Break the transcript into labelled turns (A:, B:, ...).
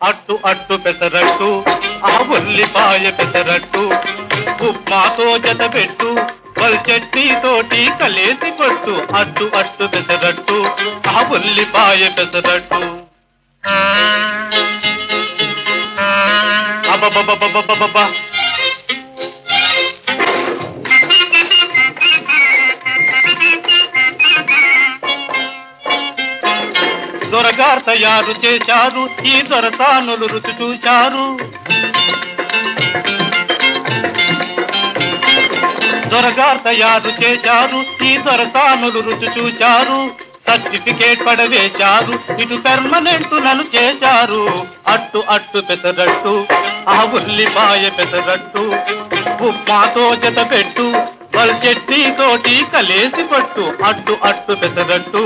A: అట్టు అట్టు పెసరట్టు ఆ ఉల్లిపాయ పెసరట్టు ఉప్మాతో జత పెట్టు వల్ చట్నీతోటి కలేసి కొట్టు అట్టు అట్టు పెసరట్టు ఆ ఉల్లిపాయ పెసరట్టు అబ్బబ్బబ్బబ్బబ్బబ్బా దొరగారు తయారు చేశారు ఈ దొరసానులు రుచి చూశారు దొరగారు తయారు చేశారు ఈ దొరసానులు రుచి చూశారు సర్టిఫికేట్ పడవేశారు ఇటు పెర్మనెంట్ నన్ను చేశారు అట్టు అట్టు పెసరట్టు ఆ ఉల్లిపాయ పెసరట్టు ఉప్మాతో జత పెట్టు వల్ చట్నీతోటి కలేసి పట్టు అట్టు అట్టు పెసరట్టు